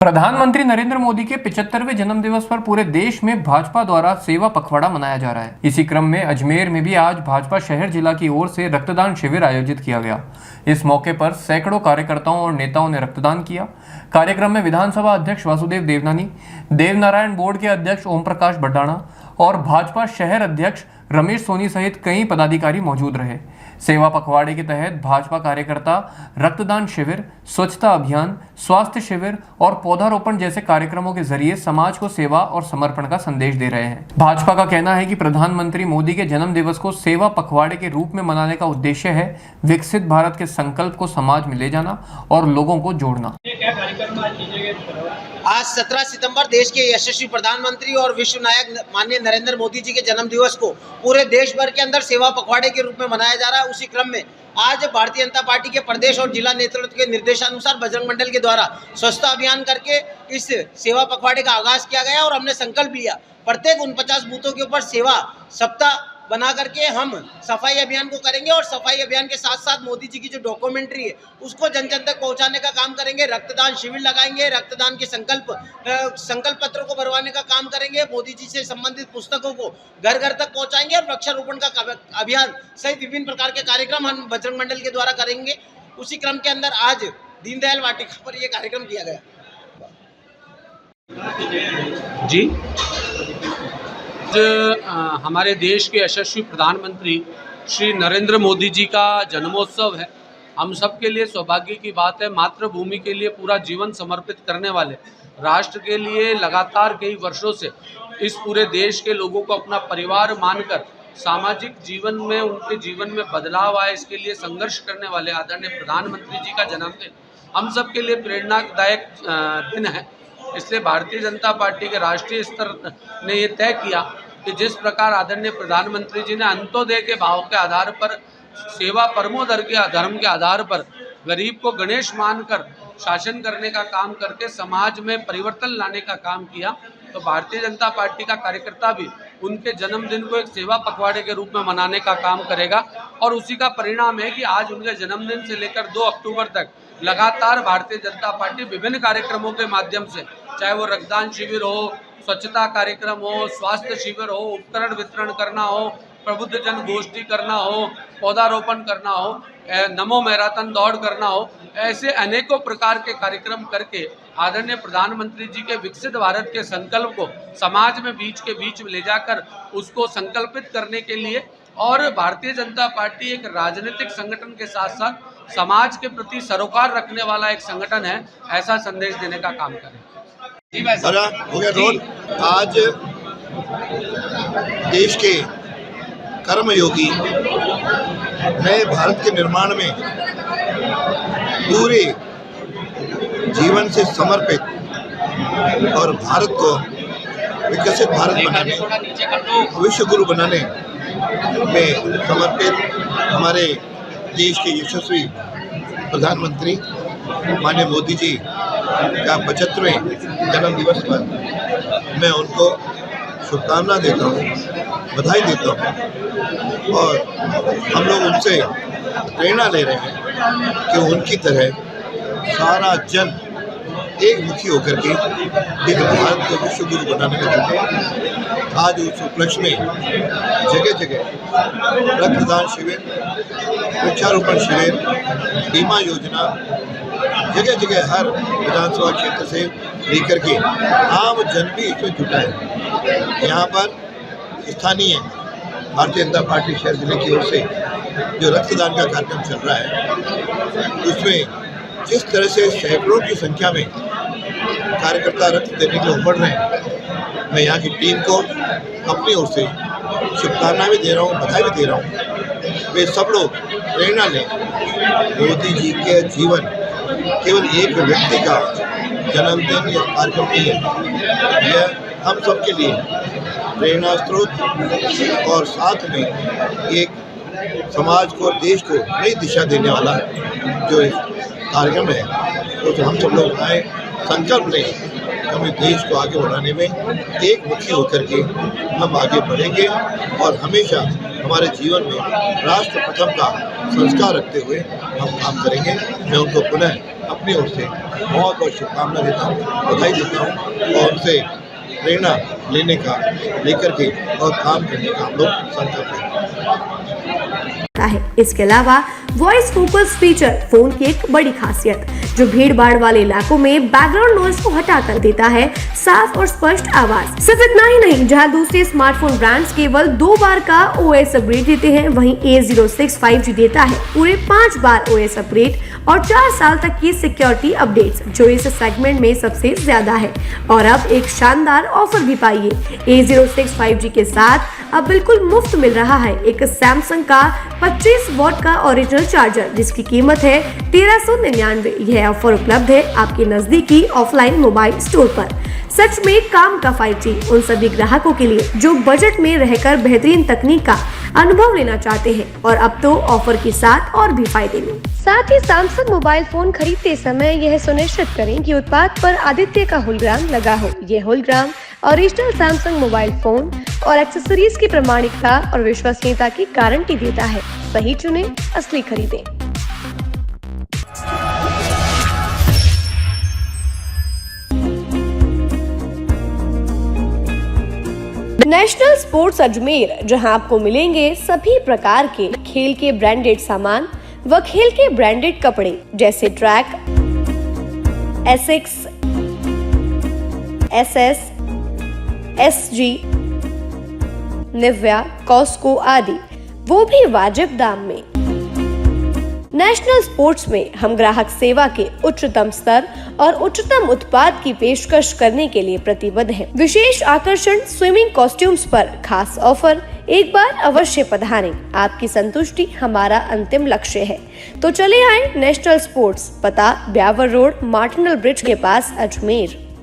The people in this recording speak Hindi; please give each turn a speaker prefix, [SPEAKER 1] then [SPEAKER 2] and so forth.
[SPEAKER 1] प्रधानमंत्री नरेंद्र मोदी के 75वें जन्मदिवस पर पूरे देश में भाजपा द्वारा सेवा पखवाड़ा मनाया जा रहा है। इसी क्रम में अजमेर में भी आज भाजपा शहर जिला की ओर से रक्तदान शिविर आयोजित किया गया। इस मौके पर सैकड़ों कार्यकर्ताओं और नेताओं ने रक्तदान किया। कार्यक्रम में विधानसभा अध्यक्ष वासुदेव देवनानी, देवनारायण बोर्ड के अध्यक्ष ओम प्रकाश बड्डाणा और भाजपा शहर अध्यक्ष रमेश सोनी सहित कई पदाधिकारी मौजूद रहे। सेवा पखवाड़े के तहत भाजपा कार्यकर्ता रक्तदान शिविर, स्वच्छता अभियान, स्वास्थ्य शिविर और पौधारोपण जैसे कार्यक्रमों के जरिए समाज को सेवा और समर्पण का संदेश दे रहे हैं। भाजपा का कहना है कि प्रधानमंत्री मोदी के जन्म दिवस को सेवा पखवाड़े के रूप में मनाने का उद्देश्य है विकसित भारत के संकल्प को समाज में ले जाना और लोगों को जोड़ना।
[SPEAKER 2] आज 17 सितंबर देश के यशस्वी प्रधानमंत्री और विश्व नायक माननीय नरेंद्र मोदी जी के जन्म दिवस को पूरे देश भर के अंदर सेवा पखवाड़े के रूप में मनाया जा रहा है। उसी क्रम में आज भारतीय जनता पार्टी के प्रदेश और जिला नेतृत्व के निर्देशानुसार बजरंग मंडल के द्वारा स्वच्छता अभियान करके इस सेवा पखवाड़े का आगाज किया गया और हमने संकल्प लिया प्रत्येक 49 बूथों के ऊपर सेवा सप्ताह बना करके हम सफाई अभियान को करेंगे और सफाई अभियान के साथ साथ मोदी जी की जो डॉक्यूमेंट्री है उसको जन जन तक पहुंचाने का काम करेंगे। रक्तदान शिविर लगाएंगे, रक्तदान के संकल्प पत्र को भरवाने का काम करेंगे, मोदी जी से संबंधित पुस्तकों को घर घर तक पहुंचाएंगे और वृक्षारोपण का अभियान सहित विभिन्न प्रकार के कार्यक्रम हम बजरंग मंडल के द्वारा करेंगे। उसी क्रम के अंदर आज दीनदयाल वाटिका पर यह कार्यक्रम किया गया।
[SPEAKER 3] जी, हमारे देश के यशस्वी प्रधानमंत्री श्री नरेंद्र मोदी जी का जन्मोत्सव है। हम सब के लिए सौभाग्य की बात है। मातृभूमि के लिए पूरा जीवन समर्पित करने वाले, राष्ट्र के लिए लगातार कई वर्षों से इस पूरे देश के लोगों को अपना परिवार मानकर सामाजिक जीवन में उनके जीवन में बदलाव आए इसके लिए संघर्ष करने वाले आदरणीय प्रधानमंत्री जी का जन्मदिन हम सब के लिए प्रेरणादायक दिन है। इसलिए भारतीय जनता पार्टी के राष्ट्रीय स्तर ने ये तय किया कि जिस प्रकार आदरणीय प्रधानमंत्री जी ने अंत्योदय के भाव के आधार पर, सेवा परमो धर्म के आधार पर गरीब को गणेश मानकर शासन करने का काम करके समाज में परिवर्तन लाने का काम किया, तो भारतीय जनता पार्टी का कार्यकर्ता भी उनके जन्मदिन को एक सेवा पखवाड़े के रूप में मनाने का काम करेगा। और उसी का परिणाम है कि आज उनके जन्मदिन से लेकर 2 अक्टूबर तक लगातार भारतीय जनता पार्टी विभिन्न कार्यक्रमों के माध्यम से, चाहे वो रक्तदान शिविर हो, स्वच्छता कार्यक्रम हो, स्वास्थ्य शिविर हो, उपकरण वितरण करना हो, प्रबुद्ध जन गोष्ठी करना हो, पौधारोपण करना हो, नमो मैराथन दौड़ करना हो, ऐसे अनेकों प्रकार के कार्यक्रम करके आदरणीय प्रधानमंत्री जी के विकसित भारत के संकल्प को समाज में बीच के बीच ले जाकर उसको संकल्पित करने के लिए, और भारतीय जनता पार्टी एक राजनीतिक संगठन के साथ साथ समाज के प्रति सरोकार रखने वाला एक संगठन है, ऐसा संदेश देने का काम करें।
[SPEAKER 4] जी भाई साहब, हो गया रोल। आज देश के कर्मयोगी नए भारत के निर्माण में पूरे जीवन से समर्पित और भारत को विकसित भारत बनाने, विश्व गुरु बनाने में समर्पित हमारे देश के यशस्वी प्रधानमंत्री माननीय मोदी जी का 75वें जन्म दिवस पर मैं उनको शुभकामना देता हूँ, बधाई देता हूँ। और हम लोग उनसे प्रेरणा ले रहे हैं कि उनकी तरह सारा जन एक मुखी होकर के एक भारत को विश्व गुरु बनाने में जुटे। आज उस उपलक्ष्य में जगह जगह रक्तदान शिविर, वृक्षारोपण शिविर, बीमा योजना, जगह जगह हर विधानसभा क्षेत्र से लेकर के आम जन भी इसमें जुटा है। यहाँ पर स्थानीय भारतीय जनता पार्टी शहर जिले की ओर से जो रक्तदान का कार्यक्रम चल रहा है, उसमें जिस तरह से सैकड़ों की संख्या में कार्यकर्ता रक्त देने के लिए उमड़ रहे हैं, मैं यहाँ की टीम को अपनी ओर से शुभकामनाएं भी दे रहा हूँ, बधाई भी दे रहा हूँ। वे सब लोग प्रेरणा लें। मोदी जी के जीवन केवल एक व्यक्ति का जन्मदिन या कार्यक्रम नहीं है, यह हम सब के लिए प्रेरणा स्रोत और साथ में एक समाज को और देश को नई दिशा देने वाला जो कार्यक्रम है, तो हम सब लोग आए संकल्प लें, हमें देश को आगे बढ़ाने में एक मुखी होकर के हम आगे बढ़ेंगे और हमेशा हमारे जीवन में राष्ट्र प्रथम का संस्कार रखते हुए हम काम करेंगे। मैं उनको पुनः अपनी ओर से बहुत बहुत शुभकामना देता हूँ, बधाई देता हूँ और उनसे प्रेरणा लेकर के और काम करने का हम लोग संकल्प
[SPEAKER 5] है। इसके अलावा वॉइस फोकस फीचर फोन की एक बड़ी खासियत, जो भीड़ भाड़ वाले इलाकों में बैकग्राउंड नॉइज को हटा कर देता है साफ और स्पष्ट आवाज। सिर्फ इतना ही नहीं, जहां दूसरे स्मार्टफोन ब्रांड्स केवल 2 बार का OS अपग्रेड देते हैं, वहीं A06 5G देता है पूरे 5 बार OS अपग्रेड और 4 साल तक की सिक्योरिटी अपडेट्स, जो इस सेगमेंट में सबसे ज्यादा है। और अब एक शानदार ऑफर भी पाइए। A06 5G के साथ अब बिल्कुल मुफ्त मिल रहा है एक सैमसंग का 25 वॉट का ओरिजिनल चार्जर, जिसकी कीमत है 1399। यह ऑफर उपलब्ध है आपके नजदीकी ऑफलाइन मोबाइल स्टोर पर। सच में काम का 5G उन सभी ग्राहकों के लिए जो बजट में रहकर बेहतरीन तकनीक का अनुभव लेना चाहते हैं, और अब तो ऑफर के साथ और भी फायदे में। साथ ही सैमसंग मोबाइल फोन खरीदते समय यह सुनिश्चित करें कि उत्पाद पर आदित्य का होलोग्राम लगा हो। यह hologram original Samsung mobile phone और एक्सेसरीज की प्रामाणिकता और विश्वसनीयता की गारंटी देता है। सही चुनें, असली खरीदें। नेशनल स्पोर्ट्स अजमेर, जहां आपको मिलेंगे सभी प्रकार के खेल के ब्रांडेड सामान व खेल के ब्रांडेड कपड़े, जैसे ट्रैक, एसिक्स, SS, SG, निव्या, कॉस्को आदि, वो भी वाजिब दाम में। नेशनल स्पोर्ट्स में हम ग्राहक सेवा के उच्चतम स्तर और उच्चतम उत्पाद की पेशकश करने के लिए प्रतिबद्ध हैं। विशेष आकर्षण स्विमिंग कॉस्ट्यूम्स पर खास ऑफर, एक बार अवश्य पधारें। आपकी संतुष्टि हमारा अंतिम लक्ष्य है। तो चले आए नेशनल स्पोर्ट्स, पता ब्यावर रोड, मार्टिनल ब्रिज के पास, अजमेर।